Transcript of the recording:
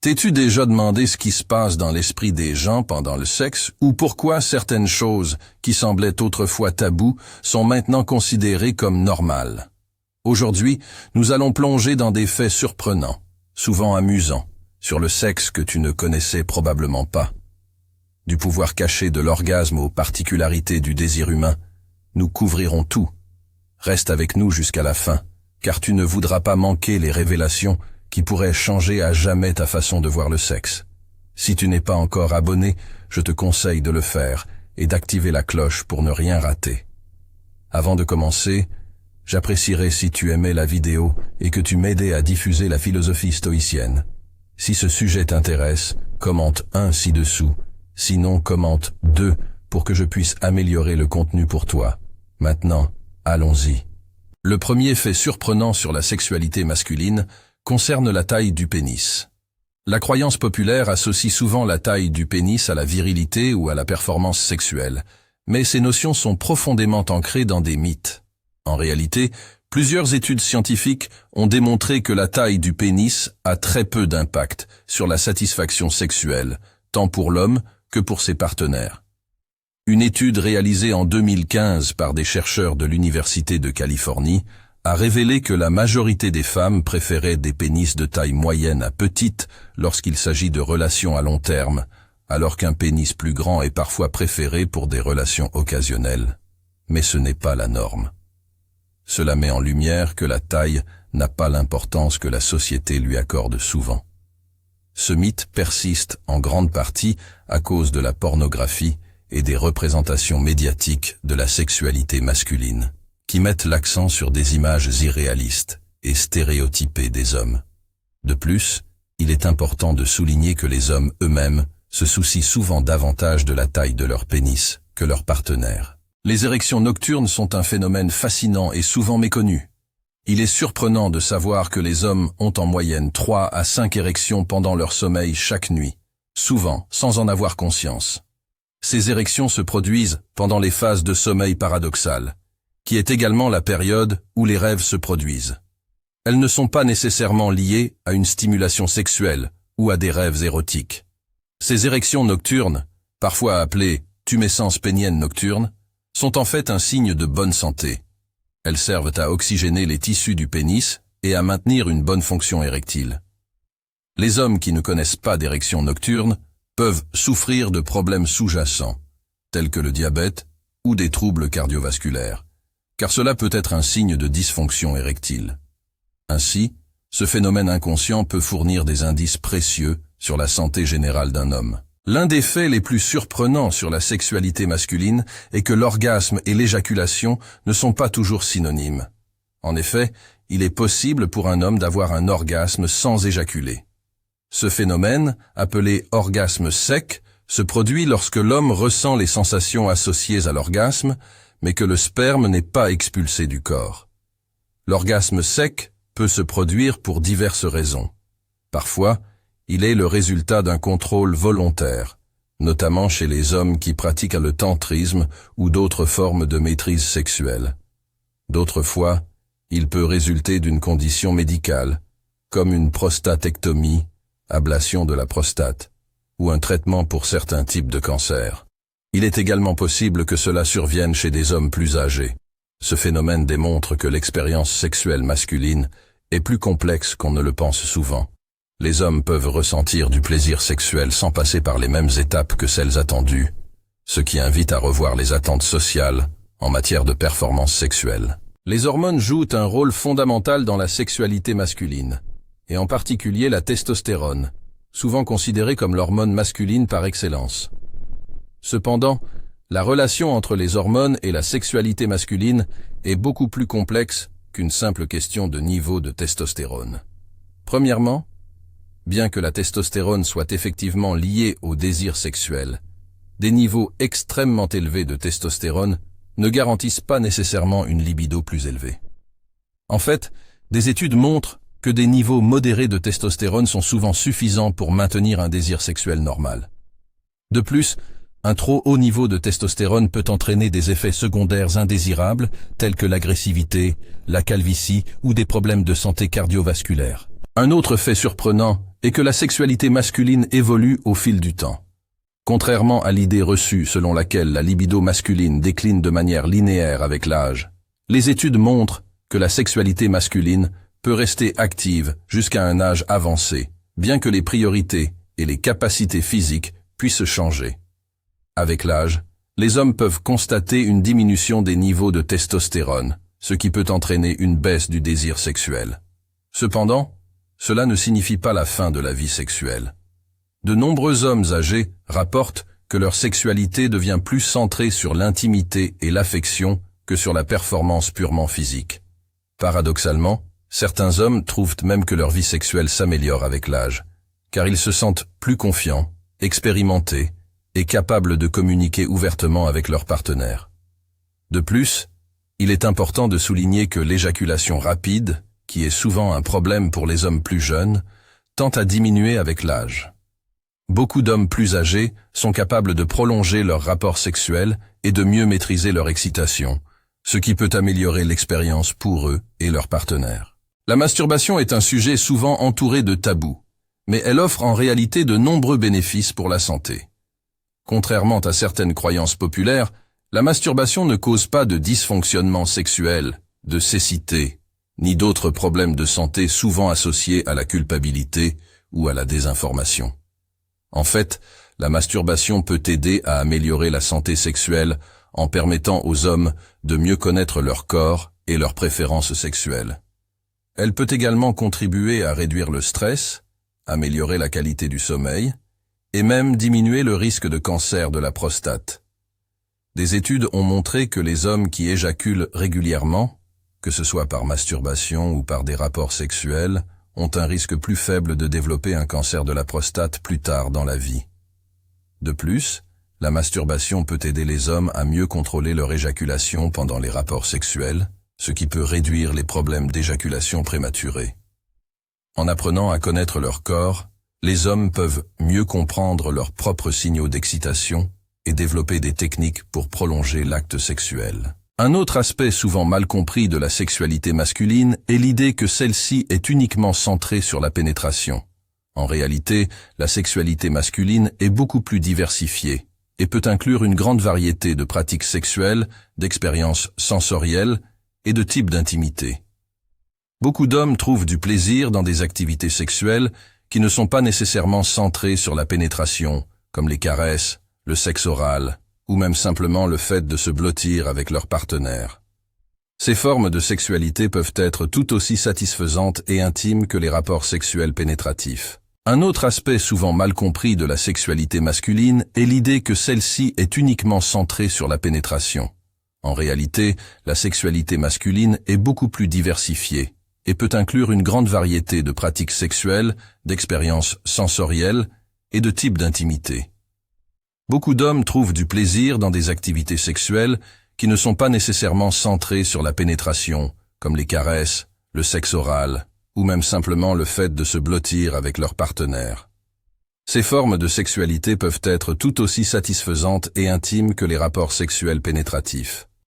T'es-tu déjà demandé ce qui se passe dans l'esprit des gens pendant le sexe ou pourquoi certaines choses qui semblaient autrefois tabous sont maintenant considérées comme normales? Aujourd'hui, nous allons plonger dans des faits surprenants, souvent amusants, sur le sexe que tu ne connaissais probablement pas. Du pouvoir caché de l'orgasme aux particularités du désir humain, nous couvrirons tout. Reste avec nous jusqu'à la fin, car tu ne voudras pas manquer les révélations qui pourraient changer à jamais ta façon de voir le sexe. Si tu n'es pas encore abonné, je te conseille de le faire et d'activer la cloche pour ne rien rater. Avant de commencer, j'apprécierais si tu aimais la vidéo et que tu m'aidais à diffuser la philosophie stoïcienne. Si ce sujet t'intéresse, commente 1 ci-dessous, sinon commente 2 pour que je puisse améliorer le contenu pour toi. Maintenant, allons-y. Le premier fait surprenant sur la sexualité masculine concerne la taille du pénis. La croyance populaire associe souvent la taille du pénis à la virilité ou à la performance sexuelle, mais ces notions sont profondément ancrées dans des mythes. En réalité, plusieurs études scientifiques ont démontré que la taille du pénis a très peu d'impact sur la satisfaction sexuelle, tant pour l'homme que pour ses partenaires. Une étude réalisée en 2015 par des chercheurs de l'Université de Californie a révélé que la majorité des femmes préféraient des pénis de taille moyenne à petite lorsqu'il s'agit de relations à long terme, alors qu'un pénis plus grand est parfois préféré pour des relations occasionnelles. Mais ce n'est pas la norme. Cela met en lumière que la taille n'a pas l'importance que la société lui accorde souvent. Ce mythe persiste en grande partie à cause de la pornographie et des représentations médiatiques de la sexualité masculine, qui mettent l'accent sur des images irréalistes et stéréotypées des hommes. De plus, il est important de souligner que les hommes eux-mêmes se soucient souvent davantage de la taille de leur pénis que leurs partenaires. Les érections nocturnes sont un phénomène fascinant et souvent méconnu. Il est surprenant de savoir que les hommes ont en moyenne 3 à 5 érections pendant leur sommeil chaque nuit, souvent sans en avoir conscience. Ces érections se produisent pendant les phases de sommeil paradoxal, qui est également la période où les rêves se produisent. Elles ne sont pas nécessairement liées à une stimulation sexuelle ou à des rêves érotiques. Ces érections nocturnes, parfois appelées tumescence pénienne nocturne, sont en fait un signe de bonne santé. Elles servent à oxygéner les tissus du pénis et à maintenir une bonne fonction érectile. Les hommes qui ne connaissent pas d'érection nocturne peuvent souffrir de problèmes sous-jacents, tels que le diabète ou des troubles cardiovasculaires, car cela peut être un signe de dysfonction érectile. Ainsi, ce phénomène inconscient peut fournir des indices précieux sur la santé générale d'un homme. L'un des faits les plus surprenants sur la sexualité masculine est que l'orgasme et l'éjaculation ne sont pas toujours synonymes. En effet, il est possible pour un homme d'avoir un orgasme sans éjaculer. Ce phénomène, appelé orgasme sec, se produit lorsque l'homme ressent les sensations associées à l'orgasme, mais que le sperme n'est pas expulsé du corps. L'orgasme sec peut se produire pour diverses raisons. Parfois, il est le résultat d'un contrôle volontaire, notamment chez les hommes qui pratiquent le tantrisme ou d'autres formes de maîtrise sexuelle. D'autres fois, il peut résulter d'une condition médicale, comme une prostatectomie, ablation de la prostate, ou un traitement pour certains types de cancers. Il est également possible que cela survienne chez des hommes plus âgés. Ce phénomène démontre que l'expérience sexuelle masculine est plus complexe qu'on ne le pense souvent. Les hommes peuvent ressentir du plaisir sexuel sans passer par les mêmes étapes que celles attendues, ce qui invite à revoir les attentes sociales en matière de performance sexuelle. Les hormones jouent un rôle fondamental dans la sexualité masculine, et en particulier la testostérone, souvent considérée comme l'hormone masculine par excellence. Cependant, la relation entre les hormones et la sexualité masculine est beaucoup plus complexe qu'une simple question de niveau de testostérone. Premièrement, bien que la testostérone soit effectivement liée au désir sexuel, des niveaux extrêmement élevés de testostérone ne garantissent pas nécessairement une libido plus élevée. En fait, des études montrent que des niveaux modérés de testostérone sont souvent suffisants pour maintenir un désir sexuel normal. De plus, un trop haut niveau de testostérone peut entraîner des effets secondaires indésirables tels que l'agressivité, la calvitie ou des problèmes de santé cardiovasculaire. Un autre fait surprenant est que la sexualité masculine évolue au fil du temps. Contrairement à l'idée reçue selon laquelle la libido masculine décline de manière linéaire avec l'âge, les études montrent que la sexualité masculine peut rester active jusqu'à un âge avancé, bien que les priorités et les capacités physiques puissent changer. Avec l'âge, les hommes peuvent constater une diminution des niveaux de testostérone, ce qui peut entraîner une baisse du désir sexuel. Cependant, cela ne signifie pas la fin de la vie sexuelle. De nombreux hommes âgés rapportent que leur sexualité devient plus centrée sur l'intimité et l'affection que sur la performance purement physique. Paradoxalement, certains hommes trouvent même que leur vie sexuelle s'améliore avec l'âge, car ils se sentent plus confiants, expérimentés et capables de communiquer ouvertement avec leur partenaire. De plus, il est important de souligner que l'éjaculation rapide, qui est souvent un problème pour les hommes plus jeunes, tend à diminuer avec l'âge. Beaucoup d'hommes plus âgés sont capables de prolonger leur rapport sexuel et de mieux maîtriser leur excitation, ce qui peut améliorer l'expérience pour eux et leur partenaire. La masturbation est un sujet souvent entouré de tabous, mais elle offre en réalité de nombreux bénéfices pour la santé. Contrairement à certaines croyances populaires, la masturbation ne cause pas de dysfonctionnement sexuel, de cécité, ni d'autres problèmes de santé souvent associés à la culpabilité ou à la désinformation. En fait, la masturbation peut aider à améliorer la santé sexuelle en permettant aux hommes de mieux connaître leur corps et leurs préférences sexuelles. Elle peut également contribuer à réduire le stress, améliorer la qualité du sommeil, et même diminuer le risque de cancer de la prostate. Des études ont montré que les hommes qui éjaculent régulièrement, que ce soit par masturbation ou par des rapports sexuels, ont un risque plus faible de développer un cancer de la prostate plus tard dans la vie. De plus, la masturbation peut aider les hommes à mieux contrôler leur éjaculation pendant les rapports sexuels, ce qui peut réduire les problèmes d'éjaculation prématurée. En apprenant à connaître leur corps, les hommes peuvent mieux comprendre leurs propres signaux d'excitation et développer des techniques pour prolonger l'acte sexuel. Un autre aspect souvent mal compris de la sexualité masculine est l'idée que celle-ci est uniquement centrée sur la pénétration. En réalité, la sexualité masculine est beaucoup plus diversifiée et peut inclure une grande variété de pratiques sexuelles, d'expériences sensorielles et de types d'intimité. Beaucoup d'hommes trouvent du plaisir dans des activités sexuelles qui ne sont pas nécessairement centrées sur la pénétration, comme les caresses, le sexe oral, ou même simplement le fait de se blottir avec leur partenaire. Ces formes de sexualité peuvent être tout aussi satisfaisantes et intimes que les rapports sexuels pénétratifs. Un autre aspect souvent mal compris de la sexualité masculine est l'idée que celle-ci est uniquement centrée sur la pénétration. En réalité, la sexualité masculine est beaucoup plus diversifiée et peut inclure une grande variété de pratiques sexuelles, d'expériences sensorielles et de types d'intimité. Beaucoup d'hommes trouvent du plaisir dans des activités sexuelles qui ne sont pas nécessairement centrées sur la pénétration, comme les caresses, le sexe oral, ou même simplement le fait de se blottir avec leur partenaire. Ces formes de sexualité peuvent être tout aussi satisfaisantes et intimes que les rapports sexuels pénétratifs.